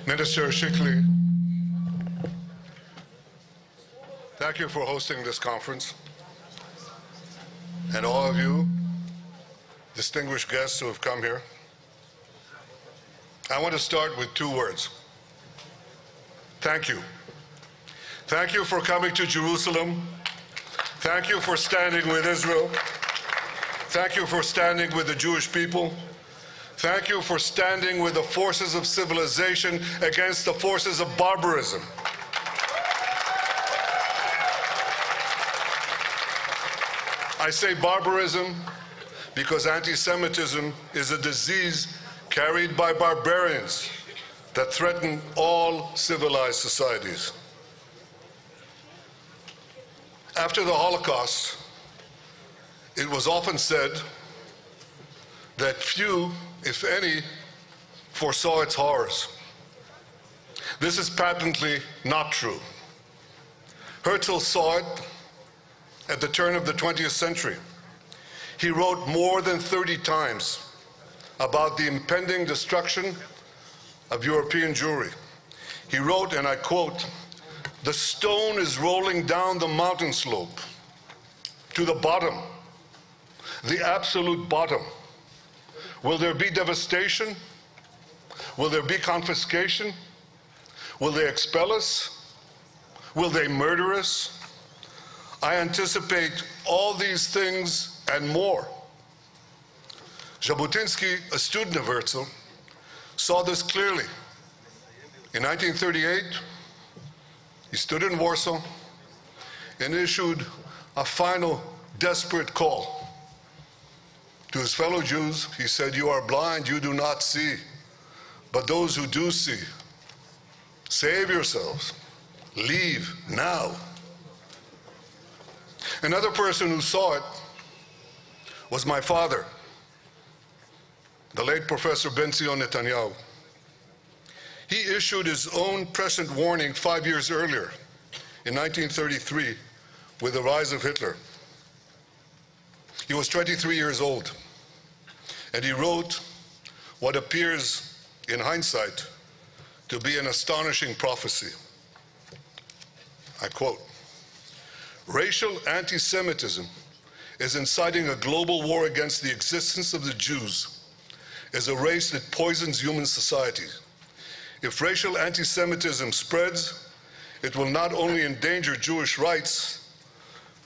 Minister Shikli, thank you for hosting this conference. And all of you, distinguished guests who have come here. I want to start with two words. Thank you. Thank you for coming to Jerusalem. Thank you for standing with Israel. Thank you for standing with the Jewish people. Thank you for standing with the forces of civilization against the forces of barbarism. I say barbarism because anti-Semitism is a disease carried by barbarians that threaten all civilized societies. After the Holocaust, it was often said that few, if any, foresaw its horrors. This is patently not true. Herzl saw it at the turn of the 20th century. He wrote more than 30 times about the impending destruction of European Jewry. He wrote, and I quote, "The stone is rolling down the mountain slope to the bottom, the absolute bottom. Will there be devastation? Will there be confiscation? Will they expel us? Will they murder us? I anticipate all these things and more." Z'bוטינסקי, a student of Herzl, saw this clearly. In 1938, he stood in Warsaw and issued a final desperate call to his fellow Jews. He said, "You are blind, you do not see, but those who do see, save yourselves, leave now." Another person who saw it was my father, the late Professor Ben-Zion Netanyahu. He issued his own prescient warning 5 years earlier, in 1933, with the rise of Hitler. He was 23 years old, and he wrote what appears, in hindsight, to be an astonishing prophecy. I quote, "Racial anti-Semitism is inciting a global war against the existence of the Jews as a race that poisons human society. If racial anti-Semitism spreads, it will not only endanger Jewish rights,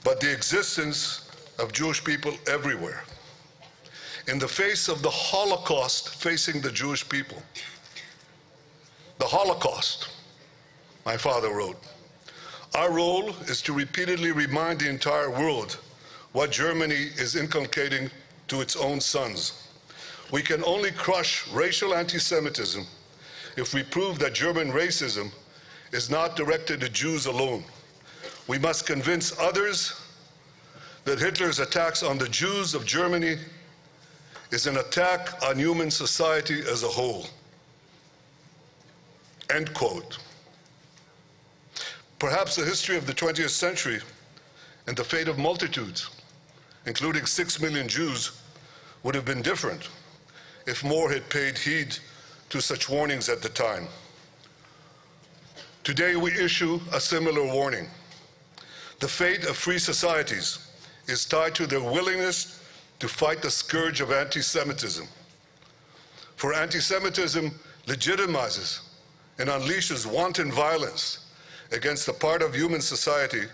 but the existence of Jewish people everywhere. In the face of the Holocaust facing the Jewish people, the Holocaust," my father wrote, "our role is to repeatedly remind the entire world what Germany is inculcating to its own sons. We can only crush racial anti-Semitism if we prove that German racism is not directed at Jews alone. We must convince others that Hitler's attacks on the Jews of Germany is an attack on human society as a whole." End quote. Perhaps the history of the 20th century and the fate of multitudes, including 6 million Jews, would have been different if more had paid heed to such warnings at the time. Today we issue a similar warning. The fate of free societies is tied to their willingness to fight the scourge of anti-Semitism. For anti-Semitism legitimizes and unleashes wanton violence against a part of human society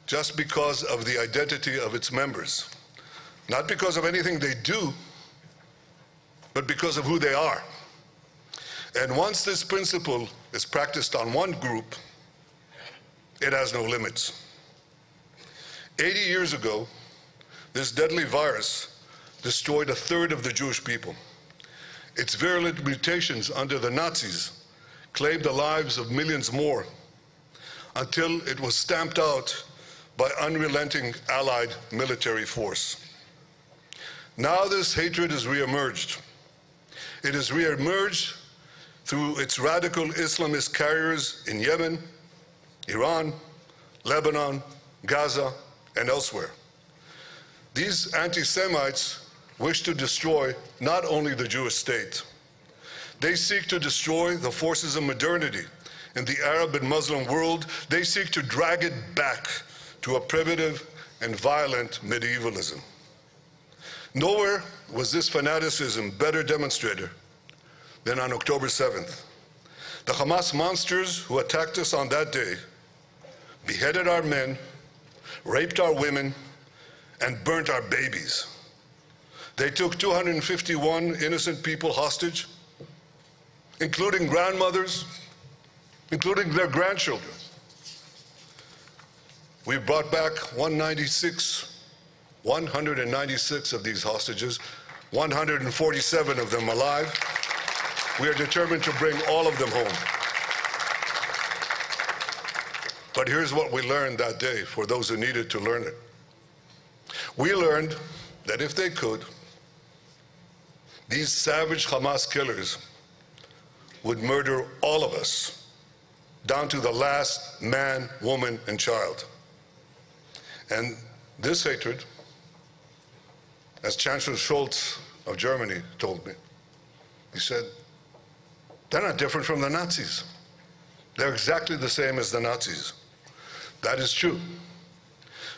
just because of the identity of its members. Not because of anything they do, but because of who they are. And once this principle is practiced on one group, it has no limits. 80 years ago, this deadly virus destroyed a third of the Jewish people. Its virulent mutations under the Nazis claimed the lives of millions more until it was stamped out by unrelenting Allied military force. Now this hatred has reemerged. It has reemerged through its radical Islamist carriers in Yemen, Iran, Lebanon, Gaza, and elsewhere. These anti-Semites wish to destroy not only the Jewish state, they seek to destroy the forces of modernity in the Arab and Muslim world. They seek to drag it back to a primitive and violent medievalism. Nowhere was this fanaticism better demonstrated than on October 7th. The Hamas monsters who attacked us on that day beheaded our men, raped our women, and burnt our babies. They took 251 innocent people hostage, including grandmothers, including their grandchildren. We brought back 196 of these hostages, 147 of them alive. We are determined to bring all of them home. But here's what we learned that day, for those who needed to learn it. We learned that if they could, these savage Hamas killers would murder all of us, down to the last man, woman, and child. And this hatred, as Chancellor Scholz of Germany told me, he said, they're not different from the Nazis. They're exactly the same as the Nazis. That is true.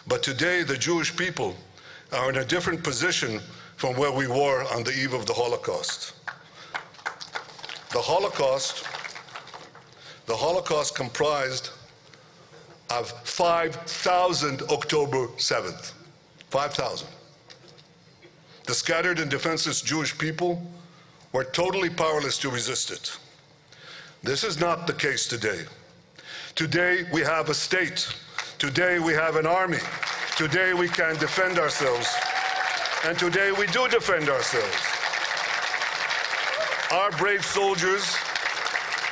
But today, the Jewish people are in a different position from where we were on the eve of the Holocaust. The Holocaust comprised of 5,000 October 7th. 5,000. The scattered and defenseless Jewish people were totally powerless to resist it. This is not the case today. Today we have a state. Today we have an army. Today we can defend ourselves. And today we do defend ourselves. Our brave soldiers,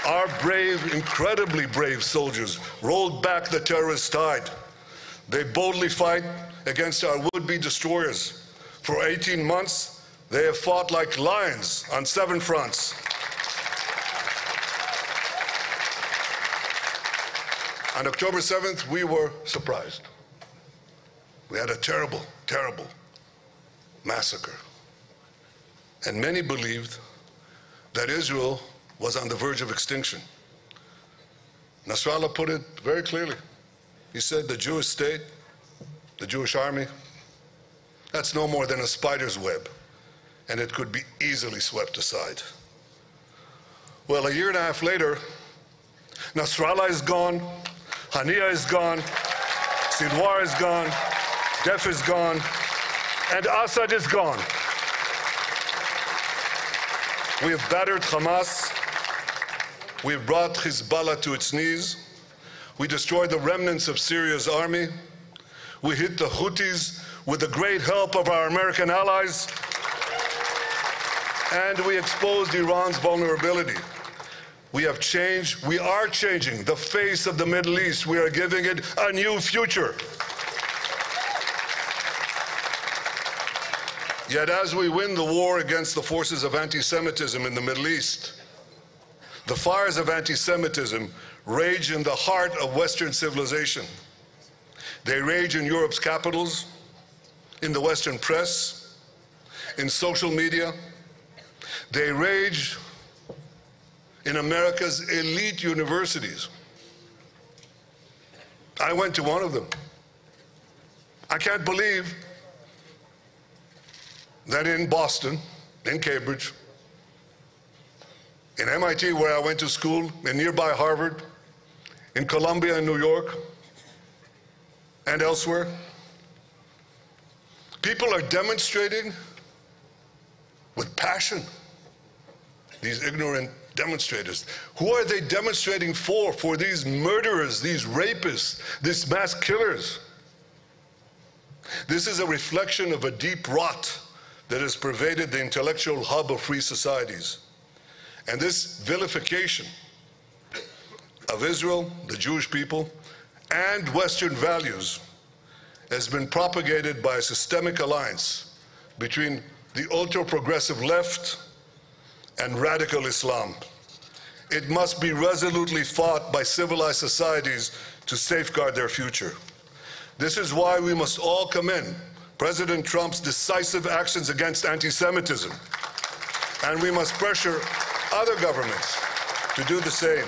our brave, incredibly brave soldiers, rolled back the terrorist tide. They boldly fight against our would-be destroyers. For 18 months, they have fought like lions on 7 fronts. On October 7th, we were surprised. We had a terrible, terrible massacre. And many believed that Israel was on the verge of extinction. Nasrallah put it very clearly. He said the Jewish state, the Jewish army, that's no more than a spider's web, and it could be easily swept aside. Well, a year and a half later, Nasrallah is gone, Haniya is gone, Sinwar is gone, Def is gone, and Assad is gone. We have battered Hamas. We have brought Hezbollah to its knees. We destroyed the remnants of Syria's army. We hit the Houthis with the great help of our American allies. And we exposed Iran's vulnerability. We have changed, we are changing the face of the Middle East. We are giving it a new future. Yet as we win the war against the forces of anti-Semitism in the Middle East, the fires of anti-Semitism rage in the heart of Western civilization. They rage in Europe's capitals, in the Western press, in social media. They rage in America's elite universities. I went to one of them. I can't believe that in Boston, in Cambridge, in MIT where I went to school, in nearby Harvard, in Columbia in New York, and elsewhere, people are demonstrating with passion. These ignorant demonstrators. Who are they demonstrating for? For these murderers, these rapists, these mass killers. This is a reflection of a deep rot that has pervaded the intellectual hub of free societies. And this vilification of Israel, the Jewish people, and Western values has been propagated by a systemic alliance between the ultra-progressive left and radical Islam. It must be resolutely fought by civilized societies to safeguard their future. This is why we must all commend President Trump's decisive actions against anti-Semitism, and we must pressure other governments to do the same.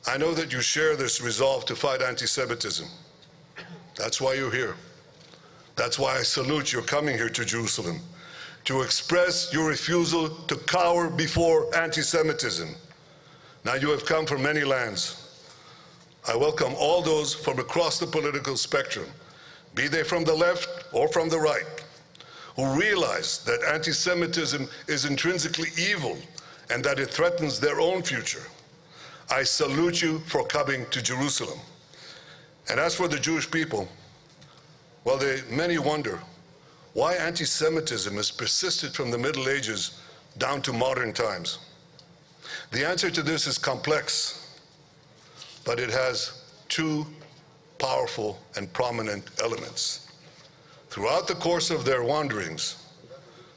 I know that you share this resolve to fight anti-Semitism. That's why you're here. That's why I salute your coming here to Jerusalem, to express your refusal to cower before anti-Semitism. Now you have come from many lands. I welcome all those from across the political spectrum, be they from the left or from the right, who realize that anti-Semitism is intrinsically evil and that it threatens their own future. I salute you for coming to Jerusalem. And as for the Jewish people, well, many wonder why anti-Semitism has persisted from the Middle Ages down to modern times. The answer to this is complex, but it has two powerful and prominent elements. Throughout the course of their wanderings,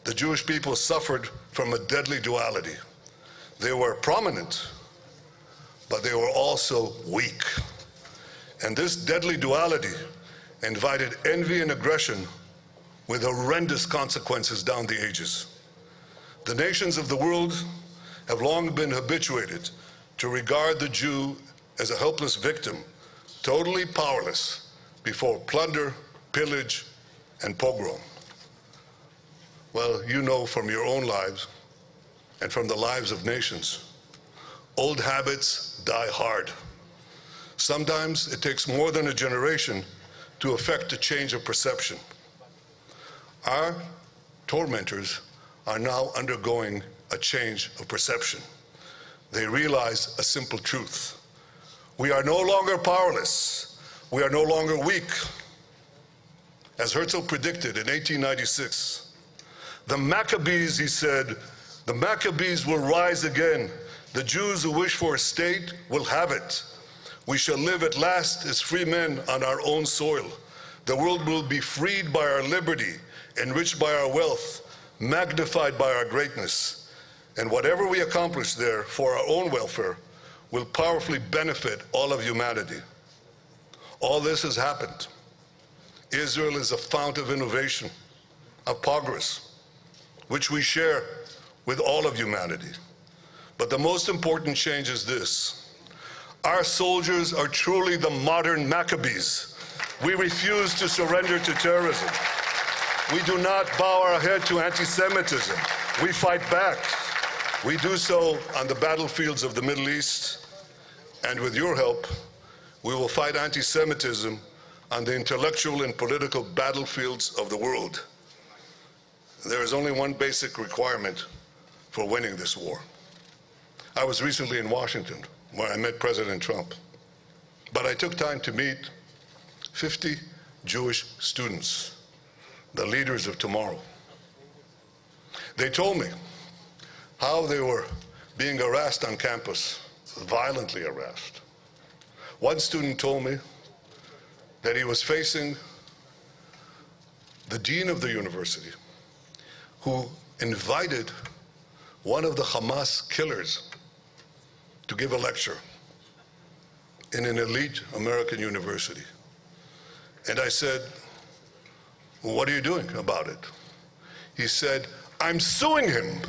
the Jewish people suffered from a deadly duality. They were prominent, but they were also weak. And this deadly duality invited envy and aggression with horrendous consequences down the ages. The nations of the world have long been habituated to regard the Jew as a helpless victim, totally powerless before plunder, pillage, and pogrom. Well, you know from your own lives and from the lives of nations, old habits die hard. Sometimes it takes more than a generation to effect a change of perception. Our tormentors are now undergoing a change of perception. They realize a simple truth. We are no longer powerless. We are no longer weak. As Herzl predicted in 1896, the Maccabees, he said, the Maccabees will rise again. The Jews who wish for a state will have it. We shall live at last as free men on our own soil. The world will be freed by our liberty, enriched by our wealth, magnified by our greatness. And whatever we accomplish there for our own welfare will powerfully benefit all of humanity. All this has happened. Israel is a fount of innovation, of progress, which we share with all of humanity. But the most important change is this. Our soldiers are truly the modern Maccabees. We refuse to surrender to terrorism. We do not bow our head to anti-Semitism. We fight back. We do so on the battlefields of the Middle East, and with your help, we will fight anti-Semitism on the intellectual and political battlefields of the world. There is only one basic requirement for winning this war. I was recently in Washington, where I met President Trump, but I took time to meet 50 Jewish students, the leaders of tomorrow. They told me how they were being harassed on campus, violently harassed. One student told me that he was facing the dean of the university, who invited one of the Hamas killers to give a lecture in an elite American university. And I said, well, what are you doing about it? He said, I'm suing him.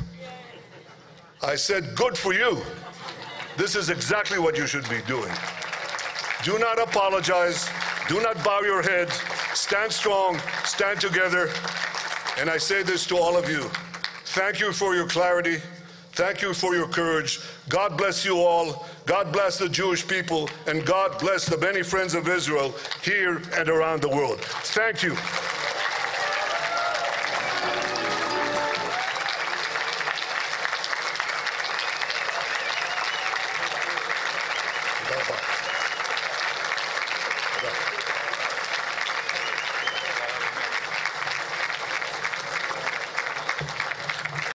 I said, good for you. This is exactly what you should be doing. Do not apologize. Do not bow your head. Stand strong. Stand together. And I say this to all of you. Thank you for your clarity. Thank you for your courage. God bless you all. God bless the Jewish people. And God bless the many friends of Israel here and around the world. Thank you.